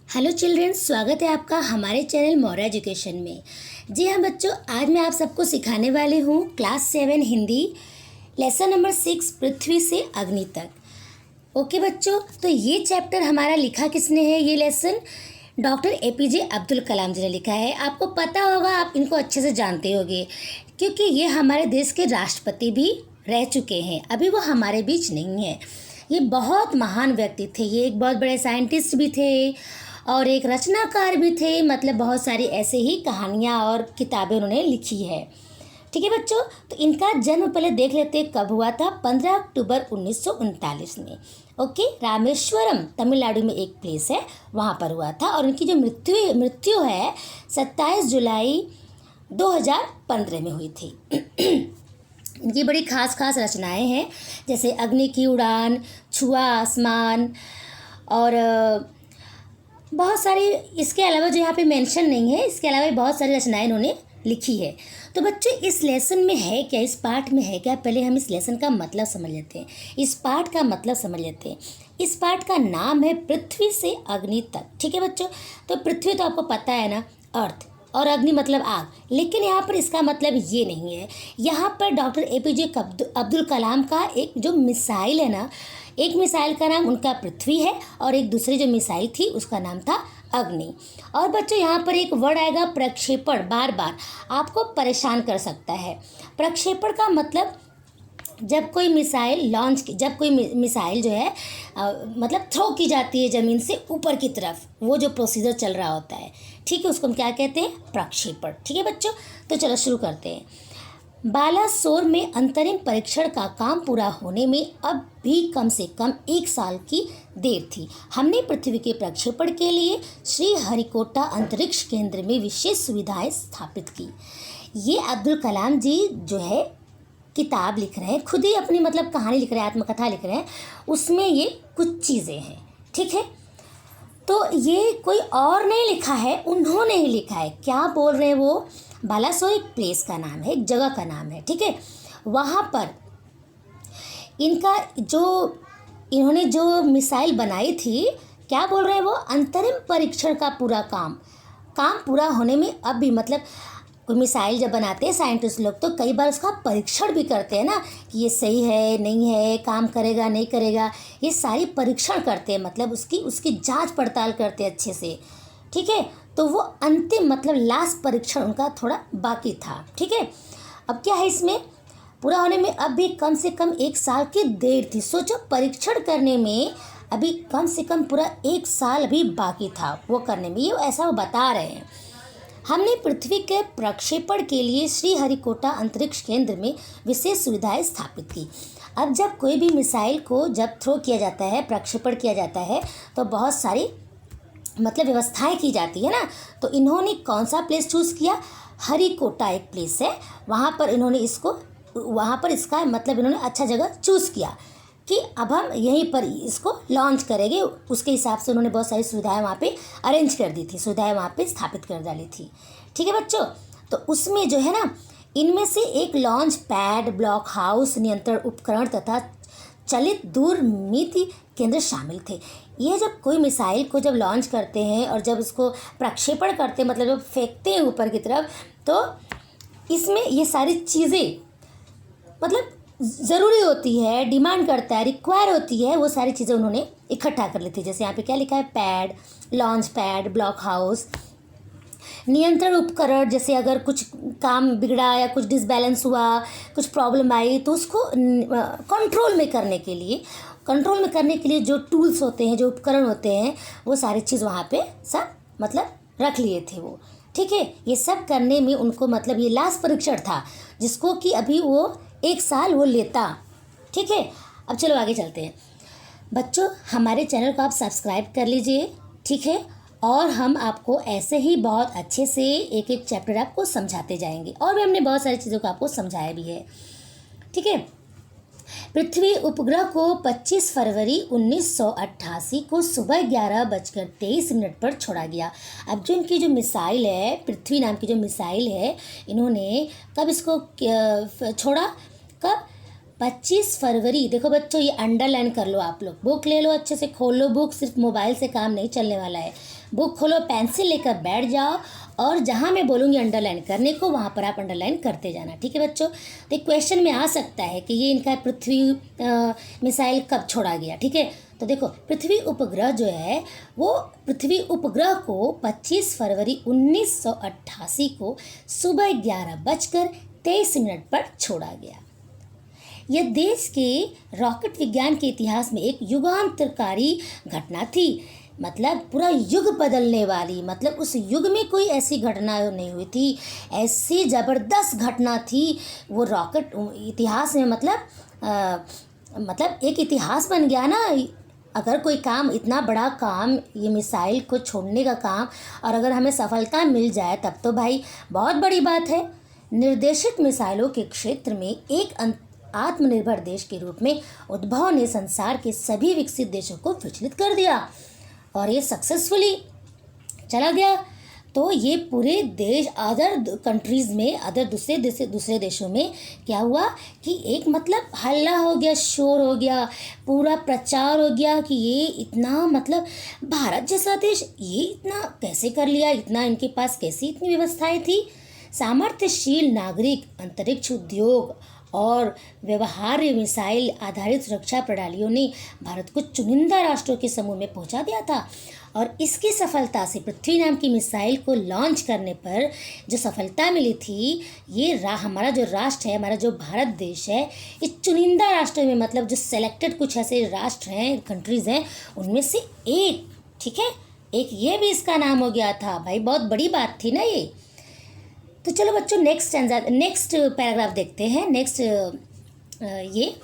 Hello children, स्वागत है आपका हमारे चैनल मौर्य एजुकेशन में। जी हाँ बच्चों, आज मैं आप सबको सिखाने वाली हूँ क्लास 7 हिंदी लेसन नंबर 6 पृथ्वी से अग्नि तक। ओके बच्चों, तो ये चैप्टर हमारा लिखा किसने है? ये lesson doctor APJ Abdul Kalam जी ने लिखा है। आपको पता होगा, आप इनको अच्छे से जानते होंगे क्योंकि ये हमारे देश के राष्ट्रपति भी रह चुके हैं। अभी वो हमारे बीच नहीं है। ये बहुत महान व्यक्ति थे। ये एक बहुत बड़े साइंटिस्ट भी थे और एक रचनाकार भी थे। मतलब बहुत सारी ऐसे ही कहानियाँ और किताबें उन्होंने लिखी है। ठीक है बच्चों, तो इनका जन्म पहले देख लेते हैं कब हुआ था। 15 अक्टूबर 1939 में। ओके, रामेश्वरम तमिलनाडु में एक प्लेस है, वहाँ पर हुआ था। और इनकी जो मृत्यु है 27 जुलाई 2015 में हुई थी। इनकी बड़ी खास खास रचनाएं हैं, जैसे अग्नि की उड़ान, छुआ आसमान और बहुत सारी। इसके अलावा जो यहाँ पे मेंशन नहीं है, इसके अलावा बहुत सारी रचनाएं इन्होंने लिखी है। तो बच्चों, इस लेसन में है क्या, इस पाठ में है क्या? पहले हम इस लेसन का मतलब समझ लेते हैं। इस पाठ का मतलब समझ लेते हैं। इस पाठ का नाम है पृथ्वी से अग्नि तक। ठीक है बच्चों, तो पृथ्वी तो आपको पता है ना, अर्थ, और अग्नि मतलब आग। लेकिन यहाँ पर इसका मतलब ये नहीं है। यहाँ पर डॉक्टर APJ अब्दुल कलाम का एक जो मिसाइल है ना, एक मिसाइल का नाम उनका पृथ्वी है और एक दूसरी जो मिसाइल थी उसका नाम था अग्नि। और बच्चों, यहाँ पर एक वर्ड आएगा प्रक्षेपण, बार बार आपको परेशान कर सकता है। प्रक्षेपण का मतलब जब कोई मिसाइल जब कोई मिसाइल जो है मतलब थ्रो की जाती है ज़मीन से ऊपर की तरफ, वो जो प्रोसीजर चल रहा होता है, ठीक है, उसको हम क्या कहते हैं? प्रक्षेपण। ठीक है बच्चों, तो चलो शुरू करते हैं। बालासोर में अंतरिम परीक्षण का काम पूरा होने में अब भी कम से कम 1 साल की देर थी। हमने पृथ्वी के प्रक्षेपण के लिए श्रीहरिकोटा अंतरिक्ष केंद्र में विशेष सुविधाएं स्थापित की। ये अब्दुल कलाम जी जो है किताब लिख रहे हैं, खुद ही अपनी मतलब कहानी लिख रहे हैं, आत्मकथा लिख रहे हैं, उसमें ये कुछ चीज़ें हैं। ठीक है, तो ये कोई और नहीं लिखा है, उन्होंने ही लिखा है। क्या बोल रहे हैं वो? बालासोर एक प्लेस का नाम है, एक जगह का नाम है। ठीक है, वहाँ पर इन्होंने जो मिसाइल बनाई थी, क्या बोल रहे हैं वो? अंतरिम परीक्षण का पूरा काम पूरा होने में अब भी, मतलब कोई मिसाइल जब बनाते हैं साइंटिस्ट लोग तो कई बार उसका परीक्षण भी करते हैं ना, कि ये सही है नहीं है, काम करेगा नहीं करेगा, ये सारी परीक्षण करते हैं, मतलब उसकी जांच पड़ताल करते हैं अच्छे से। ठीक है, तो वो अंतिम मतलब लास्ट परीक्षण उनका थोड़ा बाकी था। ठीक है, अब क्या है, इसमें पूरा होने में अब भी कम से कम 1 साल की देर थी। सोचो, परीक्षण करने में अभी कम से कम पूरा 1 साल अभी बाकी था वो करने में, ये ऐसा वो बता रहे हैं। हमने पृथ्वी के प्रक्षेपण के लिए श्रीहरिकोटा अंतरिक्ष केंद्र में विशेष सुविधाएं स्थापित की। अब जब कोई भी मिसाइल को जब थ्रो किया जाता है, प्रक्षेपण किया जाता है, तो बहुत सारी मतलब व्यवस्थाएं की जाती है ना। तो इन्होंने कौन सा प्लेस चूज़ किया? हरिकोटा एक प्लेस है, वहाँ पर इसका मतलब इन्होंने अच्छा जगह चूज़ किया कि अब हम यहीं पर इसको लॉन्च करेंगे। उसके हिसाब से उन्होंने बहुत सारी सुविधाएं वहाँ पे अरेंज कर दी थी, सुविधाएं वहाँ पे स्थापित कर डाली थी। ठीक है बच्चों, तो उसमें जो है ना, इनमें से एक लॉन्च पैड, ब्लॉक हाउस, नियंत्रण उपकरण तथा चलित दूरमीति केंद्र शामिल थे। यह जब कोई मिसाइल को जब लॉन्च करते हैं और जब उसको प्रक्षेपण करते हैं, मतलब जब फेंकते हैं ऊपर की तरफ, तो इसमें ये सारी चीज़ें मतलब ज़रूरी होती है, डिमांड करता है, रिक्वायर होती है, वो सारी चीज़ें उन्होंने इकट्ठा कर ली थी। जैसे यहाँ पे क्या लिखा है? Pad, launch pad, block house, नियंत्रण उपकरण, जैसे अगर कुछ काम बिगड़ा या कुछ डिसबैलेंस हुआ, कुछ प्रॉब्लम आई, तो उसको कंट्रोल में करने के लिए जो टूल्स होते हैं, जो उपकरण होते हैं, वो सारी चीज़ वहाँ पे सब मतलब रख लिए थे वो। ठीक है, ये सब करने में उनको मतलब ये लास्ट परीक्षण था, जिसको कि अभी वो 1 साल वो लेता। ठीक है, अब चलो आगे चलते हैं बच्चों। हमारे चैनल को आप सब्सक्राइब कर लीजिए। ठीक है, और हम आपको ऐसे ही बहुत अच्छे से एक एक चैप्टर आपको समझाते जाएंगे, और भी हमने बहुत सारी चीज़ों को आपको समझाया भी है। ठीक है, पृथ्वी उपग्रह को 25 फरवरी 1988 को सुबह 11:23 पर छोड़ा गया। अब जो इनकी जो मिसाइल है, पृथ्वी नाम की जो मिसाइल है, इन्होंने कब इसको छोड़ा? कब? 25 फरवरी, देखो बच्चों ये अंडरलाइन कर लो, आप लोग बुक ले लो, अच्छे से खोल लो बुक, सिर्फ मोबाइल से काम नहीं चलने वाला है। बुक खोलो, पेंसिल लेकर बैठ जाओ और जहाँ मैं बोलूँगी अंडरलाइन करने को वहाँ पर आप अंडरलाइन करते जाना, ठीक है बच्चों। तो एक क्वेश्चन में आ सकता है कि ये इनका पृथ्वी मिसाइल कब छोड़ा गया, ठीक है। तो देखो पृथ्वी उपग्रह जो है वो पृथ्वी उपग्रह को 25 फरवरी 1988 को सुबह 11:23 पर छोड़ा गया। यह देश के रॉकेट विज्ञान के इतिहास में एक युगांतरकारी घटना थी, मतलब पूरा युग बदलने वाली, मतलब उस युग में कोई ऐसी घटना नहीं हुई थी, ऐसी ज़बरदस्त घटना थी वो रॉकेट इतिहास में, मतलब एक इतिहास बन गया ना। अगर कोई काम, इतना बड़ा काम, ये मिसाइल को छोड़ने का काम, और अगर हमें सफलता मिल जाए तब तो भाई बहुत बड़ी बात है। निर्देशित मिसाइलों के क्षेत्र में एक आत्मनिर्भर देश के रूप में उद्भव ने संसार के सभी विकसित देशों को विचलित कर दिया और ये सक्सेसफुली चला गया। तो ये पूरे देश, अदर कंट्रीज़ में, अदर दूसरे देशों में क्या हुआ कि एक मतलब हल्ला हो गया, शोर हो गया, पूरा प्रचार हो गया कि ये इतना, मतलब भारत जैसा देश ये इतना कैसे कर लिया, इतना इनके पास कैसी इतनी व्यवस्थाएं थी। सामर्थ्यशील नागरिक, अंतरिक्ष उद्योग और व्यवहार्य मिसाइल आधारित सुरक्षा प्रणालियों ने भारत को चुनिंदा राष्ट्रों के समूह में पहुंचा दिया था। और इसकी सफलता से पृथ्वी नाम की मिसाइल को लॉन्च करने पर जो सफलता मिली थी, ये हमारा जो राष्ट्र है, हमारा जो भारत देश है, इस चुनिंदा राष्ट्रों में, मतलब जो सेलेक्टेड कुछ ऐसे राष्ट्र हैं, कंट्रीज़ हैं, उनमें से एक, ठीक है, एक ये भी इसका नाम हो गया था। भाई बहुत बड़ी बात थी ना ये। तो चलो बच्चों नेक्स्ट पैराग्राफ देखते हैं। नेक्स्ट ये,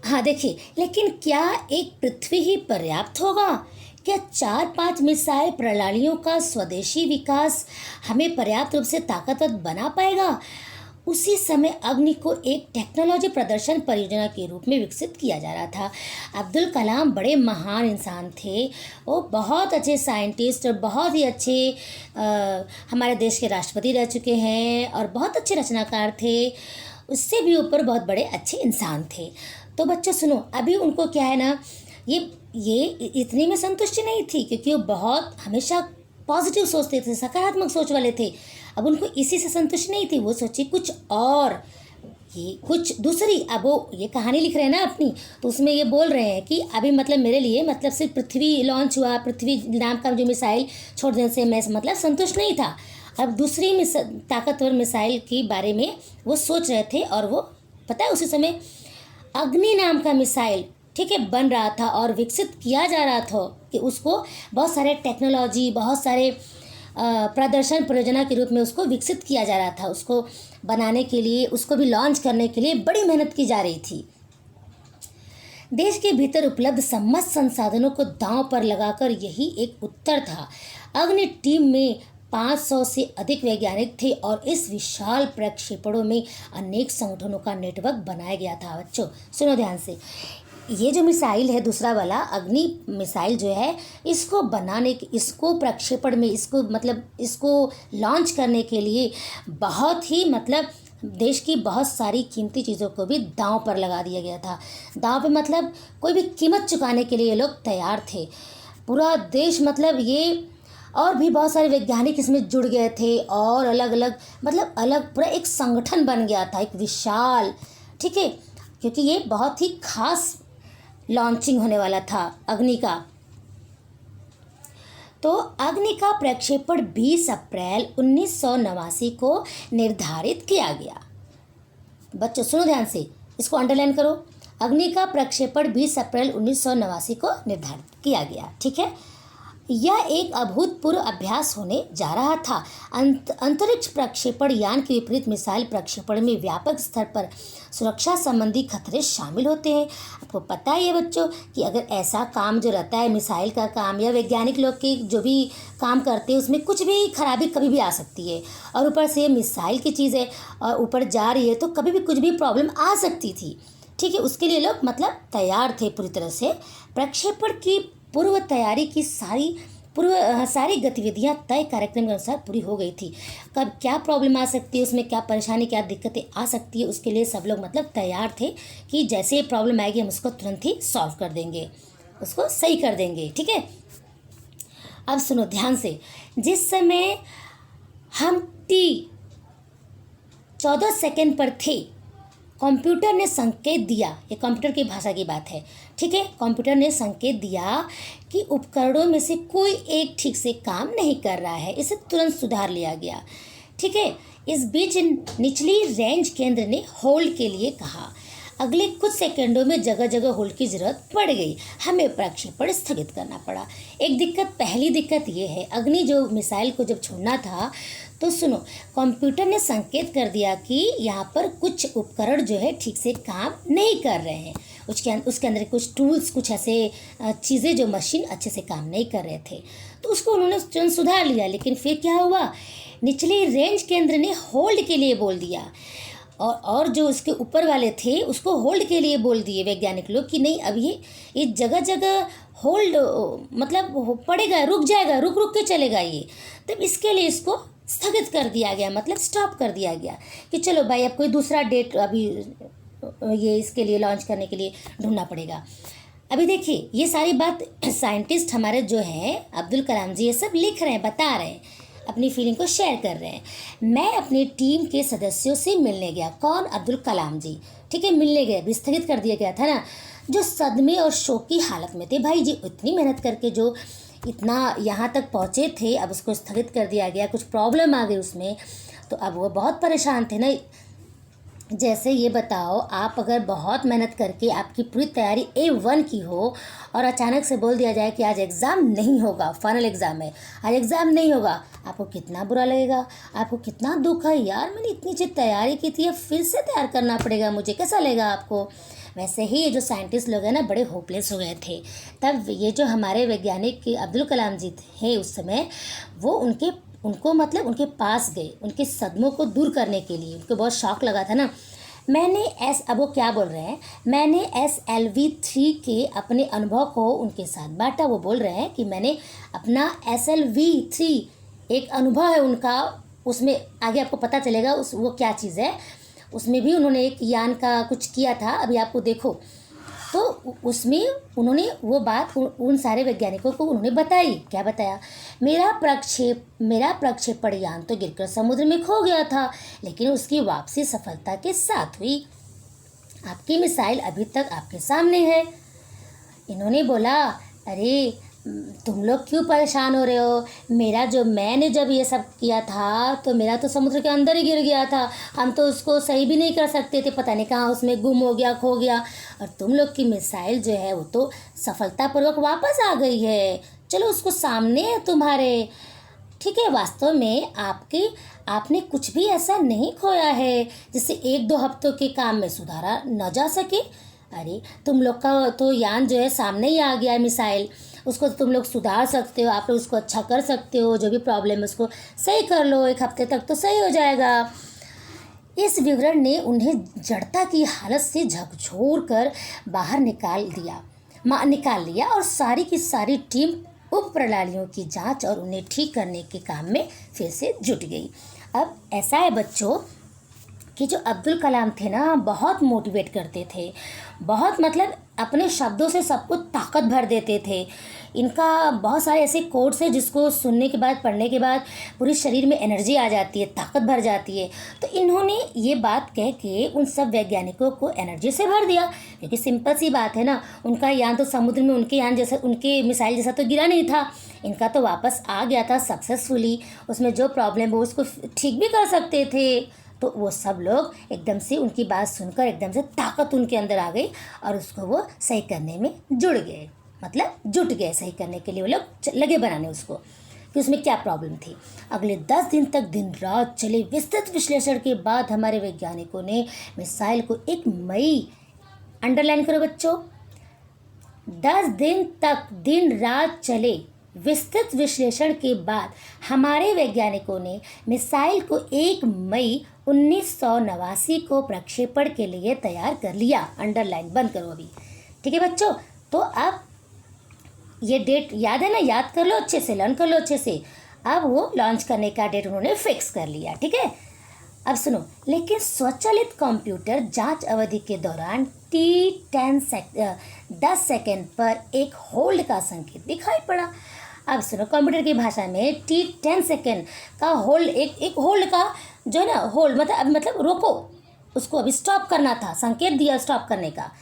हाँ देखिए, लेकिन क्या एक पृथ्वी ही पर्याप्त होगा? क्या 4-5 मिसाइल प्रणालियों का स्वदेशी विकास हमें पर्याप्त रूप से ताकतवर बना पाएगा? उसी समय अग्नि को एक टेक्नोलॉजी प्रदर्शन परियोजना के रूप में विकसित किया जा रहा था। अब्दुल कलाम बड़े महान इंसान थे, वो बहुत अच्छे साइंटिस्ट और बहुत ही अच्छे हमारे देश के राष्ट्रपति रह चुके हैं और बहुत अच्छे रचनाकार थे, उससे भी ऊपर बहुत बड़े अच्छे इंसान थे। तो बच्चों सुनो, अभी उनको क्या है ना, ये इतनी में संतुष्टि नहीं थी, क्योंकि वो बहुत हमेशा पॉजिटिव सोचते थे, सकारात्मक सोच वाले थे। अब उनको इसी से संतुष्टि नहीं थी, वो सोची कुछ और, ये कुछ दूसरी। अब वो ये कहानी लिख रहे हैं ना अपनी, तो उसमें ये बोल रहे हैं कि अभी मतलब मेरे लिए, मतलब सिर्फ पृथ्वी लॉन्च हुआ, पृथ्वी नाम का जो मिसाइल छोड़ देने से मैं मतलब संतुष्ट नहीं था। अब दूसरी ताकतवर मिसाइल के बारे में वो सोच रहे थे, और वो पता है उसी समय अग्नि नाम का मिसाइल, ठीक है, बन रहा था और विकसित किया जा रहा था कि उसको बहुत सारे टेक्नोलॉजी, बहुत सारे प्रदर्शन परियोजना के रूप में उसको विकसित किया जा रहा था। उसको बनाने के लिए, उसको भी लॉन्च करने के लिए बड़ी मेहनत की जा रही थी। देश के भीतर उपलब्ध समस्त संसाधनों को दांव पर लगाकर यही एक उत्तर था। अग्नि टीम में 500 से अधिक वैज्ञानिक थे और इस विशाल प्रक्षेपणों में अनेक संगठनों का नेटवर्क बनाया गया था। बच्चों सुनो ध्यान से, ये जो मिसाइल है, दूसरा वाला अग्नि मिसाइल जो है, इसको बनाने, इसको प्रक्षेपण में, इसको लॉन्च करने के लिए बहुत ही, मतलब देश की बहुत सारी कीमती चीज़ों को भी दांव पर लगा दिया गया था। दांव पे मतलब कोई भी कीमत चुकाने के लिए ये लोग तैयार थे। पूरा देश, मतलब ये और भी बहुत सारे वैज्ञानिक इसमें जुड़ गए थे और अलग अलग, मतलब अलग पूरा एक संगठन बन गया था, एक विशाल, ठीक है, क्योंकि ये बहुत ही खास लॉन्चिंग होने वाला था अग्नि का। तो अग्नि का प्रक्षेपण 20 अप्रैल 1989 को निर्धारित किया गया। बच्चों सुनो ध्यान से, इसको अंडरलाइन करो। अग्नि का प्रक्षेपण 20 अप्रैल 1989 को निर्धारित किया गया, ठीक है। यह एक अभूतपूर्व अभ्यास होने जा रहा था। अंतरिक्ष प्रक्षेपण यान के विपरीत मिसाइल प्रक्षेपण में व्यापक स्तर पर सुरक्षा संबंधी खतरे शामिल होते हैं। आपको पता ही है बच्चों कि अगर ऐसा काम जो रहता है, मिसाइल का काम या वैज्ञानिक लोग के जो भी काम करते हैं, उसमें कुछ भी खराबी कभी भी आ सकती है, और ऊपर से मिसाइल की चीज़ है और ऊपर जा रही है, तो कभी भी कुछ भी प्रॉब्लम आ सकती थी, ठीक है। उसके लिए लोग मतलब तैयार थे पूरी तरह से। प्रक्षेपण की पूर्व तैयारी की सारी सारी गतिविधियां तय कार्यक्रम के अनुसार पूरी हो गई थी। कब क्या प्रॉब्लम आ सकती है, उसमें क्या परेशानी, क्या दिक्कतें आ सकती है, उसके लिए सब लोग मतलब तैयार थे कि जैसे प्रॉब्लम आएगी हम उसको तुरंत ही सॉल्व कर देंगे, उसको सही कर देंगे। ठीक है, अब सुनो ध्यान से। जिस समय हम टी 14 सेकंड पर थे, कंप्यूटर ने संकेत दिया, ये कंप्यूटर की भाषा की बात है। ठीक है, कंप्यूटर ने संकेत दिया कि उपकरणों में से कोई एक ठीक से काम नहीं कर रहा है, इसे तुरंत सुधार लिया गया। ठीक है, इस बीच निचली रेंज केंद्र ने होल्ड के लिए कहा। अगले कुछ सेकंडों में जगह जगह होल्ड की ज़रूरत पड़ गई, हमें प्रक्षेपण स्थगित करना पड़ा। एक दिक्कत, पहली दिक्कत ये है, अग्नि जो मिसाइल को जब छोड़ना था तो सुनो, कंप्यूटर ने संकेत कर दिया कि यहाँ पर कुछ उपकरण जो है ठीक से काम नहीं कर रहे हैं, उसके अंदर कुछ टूल्स, कुछ ऐसे चीज़ें जो मशीन अच्छे से काम नहीं कर रहे थे, तो उसको उन्होंने तुरंत सुधार लिया। लेकिन फिर क्या हुआ, निचली रेंज केंद्र ने होल्ड के लिए बोल दिया, और जो उसके ऊपर वाले थे उसको होल्ड के लिए बोल दिए वैज्ञानिक लोग कि नहीं, अब ये जगह जगह होल्ड मतलब पड़ेगा, रुक जाएगा, रुक रुक के चलेगा ये। तब इसके लिए इसको स्थगित कर दिया गया, मतलब स्टॉप कर दिया गया कि चलो भाई अब कोई दूसरा डेट अभी ये इसके लिए लॉन्च करने के लिए ढूंढना पड़ेगा। अभी देखिए, ये सारी बात साइंटिस्ट हमारे जो हैं अब्दुल कलाम जी ये सब लिख रहे हैं, बता रहे हैं, अपनी फीलिंग को शेयर कर रहे हैं। मैं अपनी टीम के सदस्यों से मिलने गया। कौन? अब्दुल कलाम जी। ठीक है, मिलने गए, भी स्थगित कर दिया गया था ना, जो सदमे और शोक की हालत में थे। भाई जी इतनी मेहनत करके जो इतना यहाँ तक पहुँचे थे, अब उसको स्थगित कर दिया गया, कुछ प्रॉब्लम आ गई उसमें, तो अब वो बहुत परेशान थे ना। जैसे ये बताओ, आप अगर बहुत मेहनत करके आपकी पूरी तैयारी A1 की हो और अचानक से बोल दिया जाए कि आज एग्ज़ाम नहीं होगा, फाइनल एग्ज़ाम है, आज एग्ज़ाम नहीं होगा, आपको कितना बुरा लगेगा, आपको कितना दुख है, यार मैंने इतनी अच्छी तैयारी की थी, अब फिर से तैयार करना पड़ेगा मुझे, कैसा लगेगा आपको। वैसे ही ये जो साइंटिस्ट लोग हैं ना, बड़े होपलेस हो गए थे। तब ये जो हमारे वैज्ञानिक अब्दुल कलाम जी थे उस समय, वो उनको मतलब उनके पास गए, उनके सदमों को दूर करने के लिए। उनको बहुत शौक लगा था ना। अब वो क्या बोल रहे हैं, मैंने SLV3 के अपने अनुभव को उनके साथ बांटा। वो बोल रहे हैं कि मैंने अपना SLV3, एक अनुभव है उनका, उसमें आगे आपको पता चलेगा वो क्या चीज़ है। उसमें भी उन्होंने एक यान का कुछ किया था, अभी आपको देखो, तो उसमें उन्होंने वो बात उन सारे वैज्ञानिकों को उन्होंने बताई। क्या बताया, मेरा प्रक्षेपण यान तो गिरकर समुद्र में खो गया था, लेकिन उसकी वापसी सफलता के साथ हुई। आपकी मिसाइल अभी तक आपके सामने है। इन्होंने बोला, अरे तुम लोग क्यों परेशान हो रहे हो, मैंने जब ये सब किया था तो मेरा तो समुद्र के अंदर ही गिर गया था, हम तो उसको सही भी नहीं कर सकते थे, पता नहीं कहाँ उसमें गुम हो गया, खो गया, और तुम लोग की मिसाइल जो है वो तो सफलतापूर्वक वापस आ गई है, चलो उसको सामने है तुम्हारे। ठीक है, वास्तव में आपने कुछ भी ऐसा नहीं खोया है जिससे 1-2 हफ्तों के काम में सुधारा न जा सके। अरे तुम लोग का तो यान जो है सामने ही आ गया है, मिसाइल, उसको तुम लोग सुधार सकते हो, आप लोग उसको अच्छा कर सकते हो, जो भी प्रॉब्लम है उसको सही कर लो, 1 हफ्ते तक तो सही हो जाएगा। इस विवरण ने उन्हें जड़ता की हालत से झकझोर कर बाहर निकाल लिया और सारी की सारी टीम उप प्रणालियों की जांच और उन्हें ठीक करने के काम में फिर से जुट गई। अब ऐसा है बच्चों कि जो अब्दुल कलाम थे ना, बहुत मोटिवेट करते थे, बहुत मतलब अपने शब्दों से सबको ताकत भर देते थे। इनका बहुत सारे ऐसे कोट्स हैं जिसको सुनने के बाद, पढ़ने के बाद पूरे शरीर में एनर्जी आ जाती है, ताकत भर जाती है। तो इन्होंने ये बात कह के उन सब वैज्ञानिकों को एनर्जी से भर दिया, क्योंकि सिंपल सी बात है ना, उनका यान तो समुद्र में उनके यान जैसा, उनके मिसाइल जैसा तो गिरा नहीं था, इनका तो वापस आ गया था सक्सेसफुली। उसमें जो प्रॉब्लम हो उसको ठीक भी कर सकते थे। तो वो सब लोग एकदम से उनकी बात सुनकर एकदम से ताकत उनके अंदर आ गई और उसको वो सही करने में जुड़ गए, मतलब जुट गए सही करने के लिए। वो लोग लगे बनाने उसको कि उसमें क्या प्रॉब्लम थी। अगले 10 दिन तक दिन रात चले विस्तृत विश्लेषण के बाद हमारे वैज्ञानिकों ने मिसाइल को 1 मई, अंडरलाइन करो बच्चों, 10 दिन तक दिन रात चले विस्तृत विश्लेषण के बाद हमारे वैज्ञानिकों ने मिसाइल को 1 मई 1989 को प्रक्षेपण के लिए तैयार कर लिया। अंडरलाइन बंद करो अभी, ठीक है बच्चों। तो अब ये डेट याद है ना, याद कर लो अच्छे से, लर्न कर लो अच्छे से। अब वो लॉन्च करने का डेट उन्होंने फिक्स कर लिया, ठीक है। अब सुनो, लेकिन स्वचालित कंप्यूटर जांच अवधि के दौरान T10 सेकेंड पर एक होल्ड का संकेत दिखाई पड़ा। अब सुनो, कंप्यूटर की भाषा में T10 सेकेंड का होल्ड, एक होल्ड का जो है ना, होल्ड मतलब रोको, उसको अभी स्टॉप करना था, संकेत दिया स्टॉप करने का।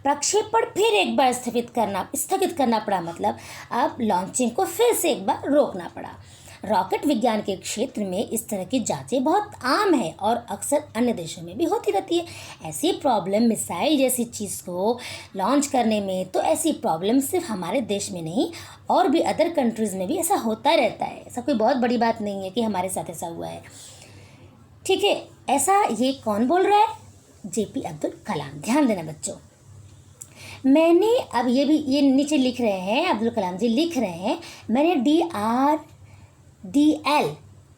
प्रक्षेपण फिर एक बार स्थगित करना पड़ा, मतलब अब लॉन्चिंग को फिर से एक बार रोकना पड़ा। रॉकेट विज्ञान के क्षेत्र में इस तरह की जांचें बहुत आम है और अक्सर अन्य देशों में भी होती रहती है। ऐसी प्रॉब्लम मिसाइल जैसी चीज़ को लॉन्च करने में, तो ऐसी प्रॉब्लम सिर्फ हमारे देश में नहीं और भी अदर कंट्रीज़ में भी ऐसा होता रहता है। ऐसा कोई बहुत बड़ी बात नहीं है कि हमारे साथ ऐसा हुआ है, ठीक है। ऐसा ये कौन बोल रहा है? JP अब्दुल कलाम। ध्यान देना बच्चों, मैंने अब ये नीचे लिख रहे हैं, अब्दुल कलाम जी लिख रहे हैं, मैंने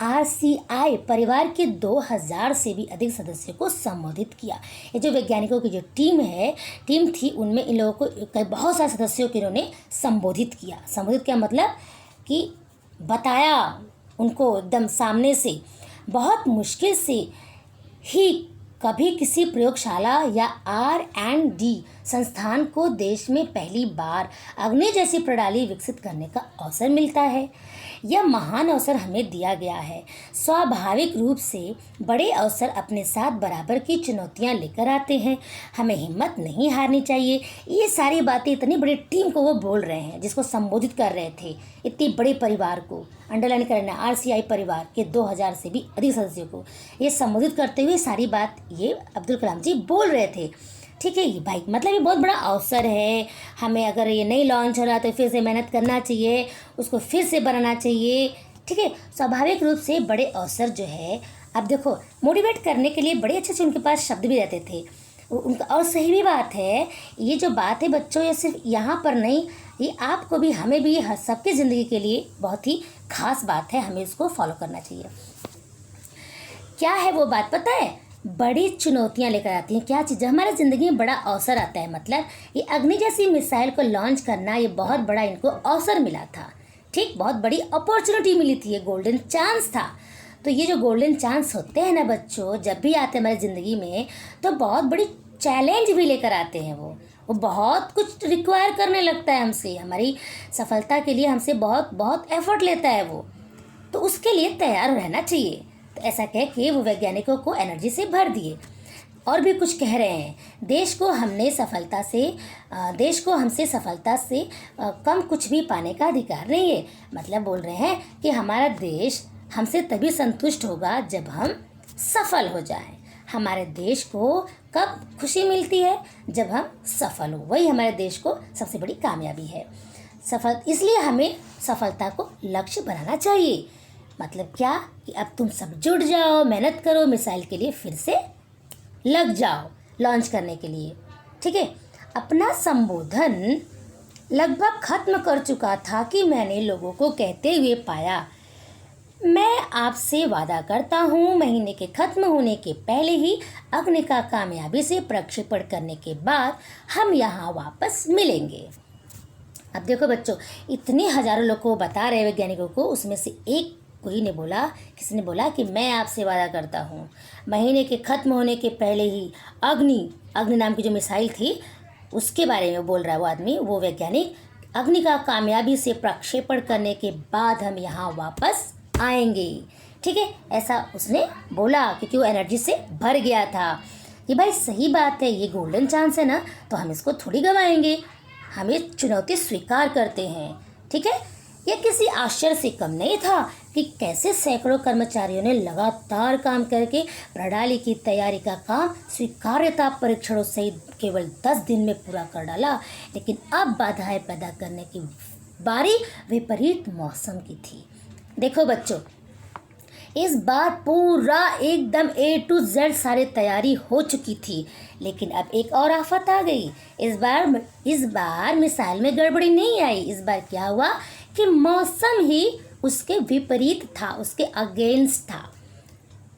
RCI परिवार के 2000 से भी अधिक सदस्यों को संबोधित किया। ये जो वैज्ञानिकों की जो टीम थी, उनमें इन लोगों को बहुत सारे सदस्यों को इन्होंने संबोधित किया। संबोधित क्या मतलब कि बताया उनको एकदम सामने से। बहुत मुश्किल से ही कभी किसी प्रयोगशाला या R&D संस्थान को देश में पहली बार अग्नि जैसी प्रणाली विकसित करने का अवसर मिलता है। यह महान अवसर हमें दिया गया है। स्वाभाविक रूप से बड़े अवसर अपने साथ बराबर की चुनौतियां लेकर आते हैं। हमें हिम्मत नहीं हारनी चाहिए। ये सारी बातें इतनी बड़ी टीम को वो बोल रहे हैं, जिसको संबोधित कर रहे थे, इतने बड़े परिवार को अंडरलाइन करना, RCI परिवार के 2000 से भी अधिक सदस्यों को ये संबोधित करते हुए सारी बात ये अब्दुल कलाम जी बोल रहे थे, ठीक है। ये भाई मतलब ये बहुत बड़ा अवसर है। हमें अगर ये नहीं लॉन्च हो रहा तो फिर से मेहनत करना चाहिए, उसको फिर से बनाना चाहिए, ठीक है। स्वाभाविक रूप से बड़े अवसर जो है, अब देखो मोटिवेट करने के लिए बड़े अच्छे उनके पास शब्द भी रहते थे उनका। और सही भी बात है, ये जो बात है बच्चों, ये सिर्फ यहाँ पर नहीं, ये आपको भी हमें भी सबकी ज़िंदगी के लिए बहुत ही खास बात है। हमें इसको फॉलो करना चाहिए। क्या है वो बात पता है? बड़ी चुनौतियां लेकर आती हैं। क्या चीज़? हमारे ज़िंदगी में बड़ा अवसर आता है। मतलब ये अग्नि जैसी मिसाइल को लॉन्च करना, ये बहुत बड़ा इनको अवसर मिला था, ठीक, बहुत बड़ी अपॉर्चुनिटी मिली थी, ये गोल्डन चांस था। तो ये जो गोल्डन चांस होते हैं ना बच्चों, जब भी आते हैं हमारी ज़िंदगी में, तो बहुत बड़ी चैलेंज भी लेकर आते हैं। वो बहुत कुछ रिक्वायर करने लगता है हमसे, हमारी सफलता के लिए हमसे बहुत बहुत एफर्ट लेता है वो। तो उसके लिए तैयार रहना चाहिए। तो ऐसा कह के वो वैज्ञानिकों को एनर्जी से भर दिए। और भी कुछ कह रहे हैं, देश को हमसे सफलता से कम कुछ भी पाने का अधिकार नहीं है। मतलब बोल रहे हैं कि हमारा देश हमसे तभी संतुष्ट होगा जब हम सफल हो जाएं। हमारे देश को कब खुशी मिलती है? जब हम सफल हो। वही हमारे देश को सबसे बड़ी कामयाबी है। इसलिए हमें सफलता को लक्ष्य बनाना चाहिए। मतलब क्या कि अब तुम सब जुट जाओ, मेहनत करो, मिसाइल के लिए फिर से लग जाओ लॉन्च करने के लिए, ठीक है। अपना संबोधन लगभग खत्म कर चुका था कि मैंने लोगों को कहते हुए पाया, मैं आपसे वादा करता हूँ, महीने के खत्म होने के पहले ही अग्नि का कामयाबी से प्रक्षेपण करने के बाद हम यहाँ वापस मिलेंगे। अब देखो बच्चों, इतने हजारों लोग को बता रहे वैज्ञानिकों को, उसमें से किसी ने बोला कि मैं आपसे वादा करता हूँ, महीने के ख़त्म होने के पहले ही अग्नि नाम की जो मिसाइल थी उसके बारे में बोल रहा है वो आदमी, वो वैज्ञानिक, अग्नि का कामयाबी से प्रक्षेपण करने के बाद हम यहाँ वापस आएंगे, ठीक है। ऐसा उसने बोला क्योंकि वो एनर्जी से भर गया था कि भाई सही बात है, ये गोल्डन चांस है ना, तो हम इसको थोड़ी गंवाएंगे, हम ये चुनौती स्वीकार करते हैं, ठीक है। यह किसी आश्चर्य से कम नहीं था कि कैसे सैकड़ों कर्मचारियों ने लगातार काम करके प्रणाली की तैयारी का काम स्वीकार्यता परीक्षणों सहित केवल 10 दिन में पूरा कर डाला। लेकिन अब बाधाएं पैदा करने की बारी विपरीत मौसम की थी। देखो बच्चों, इस बार पूरा एकदम A to Z सारी तैयारी हो चुकी थी, लेकिन अब एक और आफत आ गई। इस बार मिसाइल में गड़बड़ी नहीं आई। इस बार क्या हुआ कि मौसम ही उसके विपरीत था, उसके अगेंस्ट था।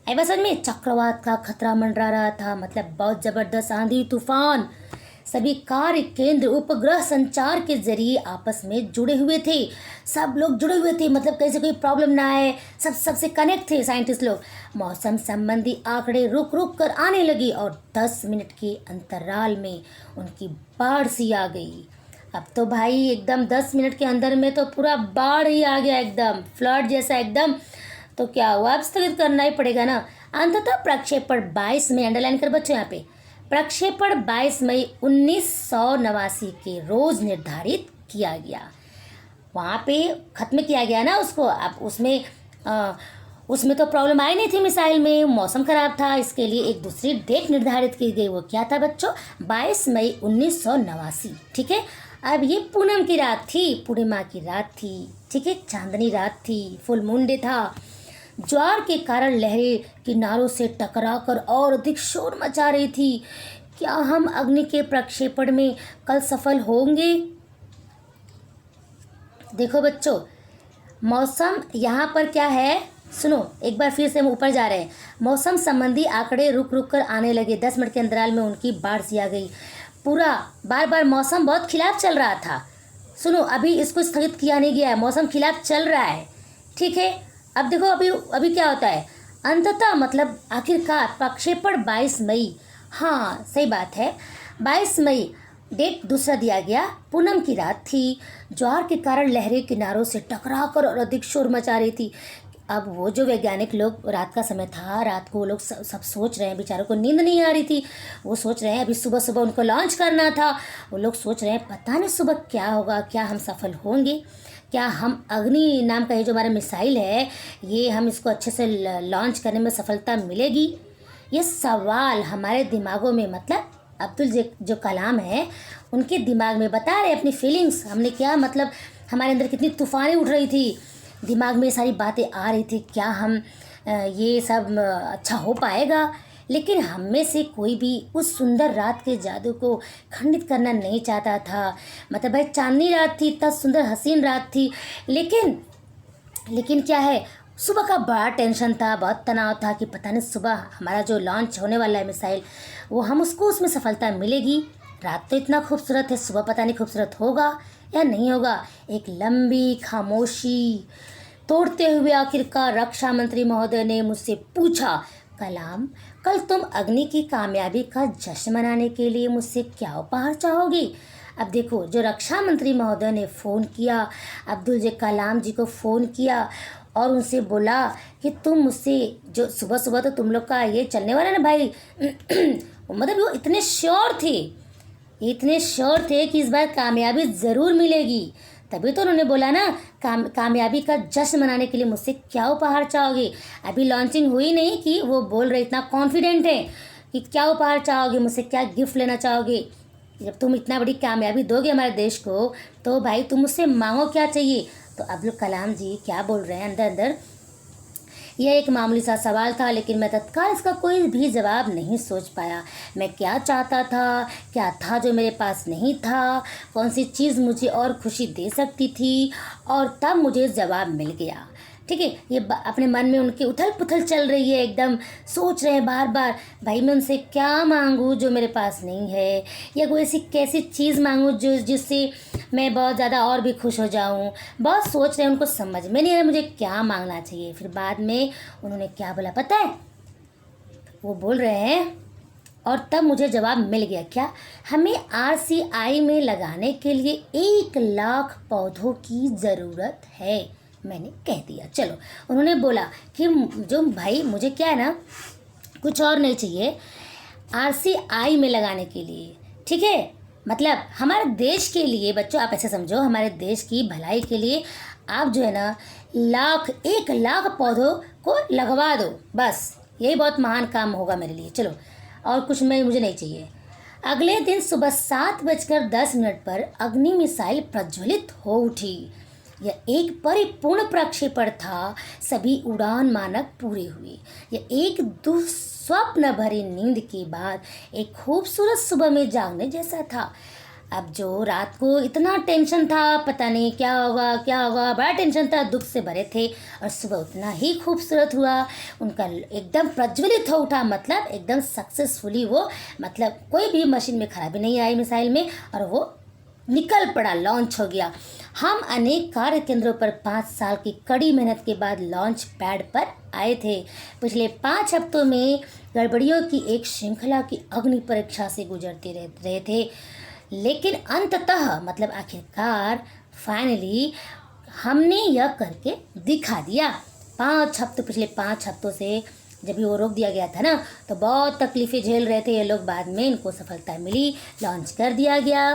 ऐसा समझ में, चक्रवात का खतरा मंडरा रहा था, मतलब बहुत ज़बरदस्त आंधी तूफान, सभी कार्य केंद्र उपग्रह संचार के जरिए आपस में जुड़े हुए थे। सब लोग जुड़े हुए थे, मतलब कैसे कोई प्रॉब्लम ना आए, सबसे कनेक्ट थे साइंटिस्ट लोग। मौसम संबंधी आंकड़े रुक रुक कर आने लगी और 10 मिनट के अंतराल में उनकी बाढ़ सी आ गई। अब तो भाई एकदम 10 मिनट के अंदर में तो पूरा बाढ़ ही आ गया, एकदम फ्लड जैसा एकदम। तो क्या हुआ, अब स्थगित करना ही पड़ेगा ना। अंततः प्रक्षेपण 22 मई, अंडरलाइन कर बच्चों यहाँ पे, प्रक्षेपण 22 मई 1989 के रोज निर्धारित किया गया। वहाँ पे ख़त्म किया गया ना उसको। अब उसमें तो प्रॉब्लम आई नहीं थी मिसाइल में, मौसम ख़राब था, इसके लिए एक दूसरी डेट निर्धारित की गई। वो क्या था बच्चों, 22 मई 1989। ठीक है। अब ये पूनम की रात थी, पूर्णिमा की रात थी, ठीक है, चांदनी रात थी, फुल मून डे था। ज्वार के कारण लहरें किनारों से टकराकर और अधिक शोर मचा रही थी। क्या हम अग्नि के प्रक्षेपण में कल सफल होंगे? देखो बच्चों, मौसम यहाँ पर क्या है, सुनो एक बार फिर से हम ऊपर जा रहे हैं। मौसम संबंधी आंकड़े रुक रुक कर आने लगे, 10 मिनट के अंतराल में उनकी बाढ़ सी आ गई। पूरा बार बार मौसम बहुत खिलाफ चल रहा था। सुनो, अभी इसको स्थगित किया नहीं गया है, मौसम खिलाफ चल रहा है, ठीक है। अब देखो अभी क्या होता है, अंततः मतलब आखिरकार प्रक्षेपण 22 मई, हाँ सही बात है, 22 मई डेट दूसरा दिया गया। पूनम की रात थी, ज्वार के कारण लहरें किनारों से टकराकर और अधिक शोर मचा रही थी। अब वो जो वैज्ञानिक लोग, रात का समय था, रात को वो लोग सब सोच रहे हैं, बेचारों को नींद नहीं आ रही थी, वो सोच रहे हैं अभी सुबह सुबह उनको लॉन्च करना था। वो लोग सोच रहे हैं पता नहीं सुबह क्या होगा, क्या हम सफल होंगे, क्या हम अग्नि नाम का ये जो हमारा मिसाइल है, ये हम इसको अच्छे से लॉन्च करने में सफलता मिलेगी। ये सवाल हमारे दिमागों में, मतलब अब्दुल जो कलाम है उनके दिमाग में बता रहे अपनी फीलिंग्स, हमने क्या मतलब हमारे अंदर कितनी तूफानें उठ रही थी, दिमाग में सारी बातें आ रही थी, क्या हम ये सब अच्छा हो पाएगा। लेकिन हम में से कोई भी उस सुंदर रात के जादू को खंडित करना नहीं चाहता था। मतलब भाई चांदनी रात थी, इतना सुंदर हसीन रात थी, लेकिन क्या है, सुबह का बड़ा टेंशन था, बहुत तनाव था कि पता नहीं सुबह हमारा जो लॉन्च होने वाला है मिसाइल, वो हम उसको उसमें सफलता मिलेगी। रात तो इतना खूबसूरत है, सुबह पता नहीं खूबसूरत होगा या नहीं होगा। एक लंबी खामोशी तोड़ते हुए आखिरकार रक्षा मंत्री महोदय ने मुझसे पूछा, कलाम कल तुम अग्नि की कामयाबी का जश्न मनाने के लिए मुझसे क्या उपहार चाहोगी? अब देखो, जो रक्षा मंत्री महोदय ने फ़ोन किया, अब्दुल जे कलाम जी को फ़ोन किया और उनसे बोला कि तुम मुझसे, जो सुबह सुबह तो तुम लोग का ये चलने वाला ना भाई मतलब वो इतने श्योर थे कि इस बार कामयाबी ज़रूर मिलेगी। तभी तो उन्होंने बोला ना, कामयाबी का जश्न मनाने के लिए मुझसे क्या उपहार चाहोगे। अभी लॉन्चिंग हुई नहीं कि वो बोल रहे, इतना कॉन्फिडेंट है कि क्या उपहार चाहोगे, मुझसे क्या गिफ्ट लेना चाहोगे। जब तुम इतना बड़ी कामयाबी दोगे हमारे देश को, तो भाई तुम मुझसे मांगो क्या चाहिए। तो अब्दुल कलाम जी क्या बोल रहे हैं अंदर अंदर, यह एक मामूली सा सवाल था, लेकिन मैं तत्काल इसका कोई भी जवाब नहीं सोच पाया। मैं क्या चाहता था, क्या था जो मेरे पास नहीं था, कौन सी चीज़ मुझे और खुशी दे सकती थी, और तब मुझे जवाब मिल गया। ठीक है, ये अपने मन में उनकी उथल पुथल चल रही है, एकदम सोच रहे हैं बार बार, भाई मैं उनसे क्या मांगूँ जो मेरे पास नहीं है, या कोई ऐसी कैसी चीज़ मांगूँ जिससे मैं बहुत ज़्यादा और भी खुश हो जाऊँ। बहुत सोच रहे हैं, उनको समझ में नहीं आ रहा मुझे क्या मांगना चाहिए। फिर बाद में उन्होंने क्या बोला पता है, वो बोल रहे हैं, और तब मुझे जवाब मिल गया, क्या, हमें RCI में लगाने के लिए 1 लाख पौधों की ज़रूरत है। मैंने कह दिया चलो। उन्होंने बोला कि जो भाई मुझे क्या है ना, कुछ और नहीं चाहिए RCI में लगाने के लिए, ठीक है, मतलब हमारे देश के लिए। बच्चों आप ऐसे समझो, हमारे देश की भलाई के लिए आप जो है ना 1 लाख पौधों को लगवा दो, बस यही बहुत महान काम होगा मेरे लिए। चलो, और कुछ मुझे नहीं चाहिए। अगले दिन सुबह 7:10 पर अग्नि मिसाइल प्रज्वलित हो उठी। यह एक परिपूर्ण प्रक्षेपण था, सभी उड़ान मानक पूरे हुए। यह एक दुस्वप्न भरी नींद के बाद एक खूबसूरत सुबह में जागने जैसा था। अब जो रात को इतना टेंशन था, पता नहीं क्या होगा क्या होगा, बड़ा टेंशन था, दुख से भरे थे, और सुबह उतना ही खूबसूरत हुआ, उनका एकदम प्रज्वलित हो उठा, मतलब एकदम सक्सेसफुली वो, मतलब कोई भी मशीन में खराबी नहीं आई मिसाइल में, और वो निकल पड़ा, लॉन्च हो गया। हम अनेक कार्य केंद्रों पर 5 साल की कड़ी मेहनत के बाद लॉन्च पैड पर आए थे। पिछले 5 हफ्तों में गड़बड़ियों की एक श्रृंखला की अग्नि परीक्षा से गुजरते रहे थे, लेकिन अंततः मतलब आखिरकार फाइनली हमने यह करके दिखा दिया। 5 हफ्तों, पिछले 5 हफ्तों से जब ये वो रोक दिया गया था ना, तो बहुत तकलीफ़ें झेल रहे थे ये लोग, बाद में इनको सफलता मिली, लॉन्च कर दिया गया।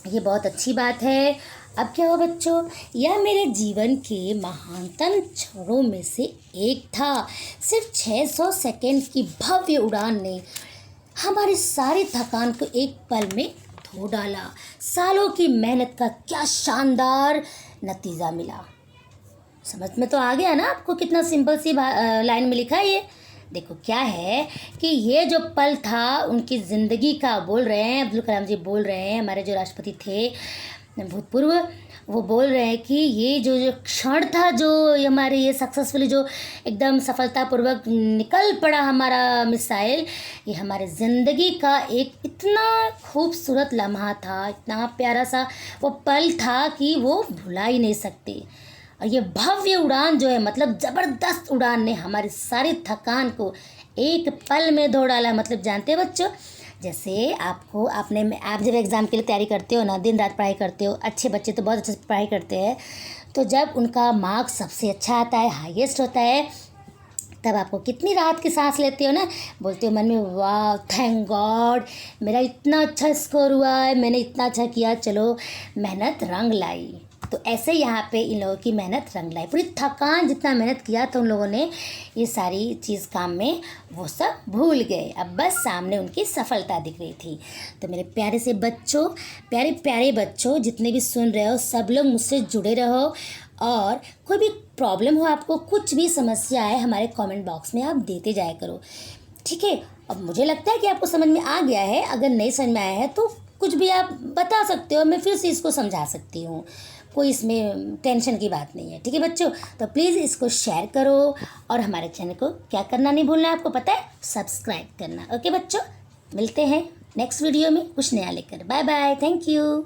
ये बहुत अच्छी बात है। अब क्या हुआ बच्चों, यह मेरे जीवन के महानतम क्षणों में से एक था। सिर्फ 600 सेकेंड की भव्य उड़ान ने हमारी सारी थकान को एक पल में धो डाला। सालों की मेहनत का क्या शानदार नतीजा मिला। समझ में तो आ गया ना आपको, कितना सिंपल सी लाइन में लिखा है ये। देखो क्या है कि ये जो पल था उनकी ज़िंदगी का बोल रहे हैं, अब्दुल कलाम जी बोल रहे हैं, हमारे जो राष्ट्रपति थे भूतपूर्व, वो बोल रहे हैं कि ये जो जो क्षण था, जो हमारे ये सक्सेसफुली जो एकदम सफलतापूर्वक निकल पड़ा हमारा मिसाइल, ये हमारे ज़िंदगी का एक इतना खूबसूरत लम्हा था, इतना प्यारा सा वो पल था कि वो भुला ही नहीं सकते। और ये भव्य उड़ान जो है, मतलब ज़बरदस्त उड़ान ने हमारी सारी थकान को एक पल में धो डाला। मतलब जानते हैं बच्चों, जैसे आप जब एग्ज़ाम के लिए तैयारी करते हो ना, दिन रात पढ़ाई करते हो, अच्छे बच्चे तो बहुत अच्छे से पढ़ाई करते हैं, तो जब उनका मार्क्स सबसे अच्छा आता है, हाईएस्ट होता है, तब आपको कितनी राहत की सांस लेते हो ना, बोलते हो मन में, वाह थैंक गॉड, मेरा इतना अच्छा स्कोर हुआ है, मैंने इतना अच्छा किया, चलो मेहनत रंग लाई। तो ऐसे यहाँ पे इन लोगों की मेहनत रंग लाई, पूरी थकान जितना मेहनत किया था उन लोगों ने, ये सारी चीज़ काम में वो सब भूल गए, अब बस सामने उनकी सफलता दिख रही थी। तो मेरे प्यारे से बच्चों, प्यारे प्यारे बच्चों, जितने भी सुन रहे हो सब लोग मुझसे जुड़े रहो, और कोई भी प्रॉब्लम हो, आपको कुछ भी समस्या है, हमारे कमेंट बॉक्स में आप देते जाया करो, ठीक है। अब मुझे लगता है कि आपको समझ में आ गया है, अगर नहीं समझ में आया है तो कुछ भी आप बता सकते हो, मैं फिर से इसको समझा सकती हूँ, कोई इसमें टेंशन की बात नहीं है, ठीक है बच्चों। तो प्लीज़ इसको शेयर करो, और हमारे चैनल को क्या करना नहीं भूलना है, आपको पता है, सब्सक्राइब करना। ओके बच्चों, मिलते हैं नेक्स्ट वीडियो में कुछ नया लेकर। Bye bye, thank you.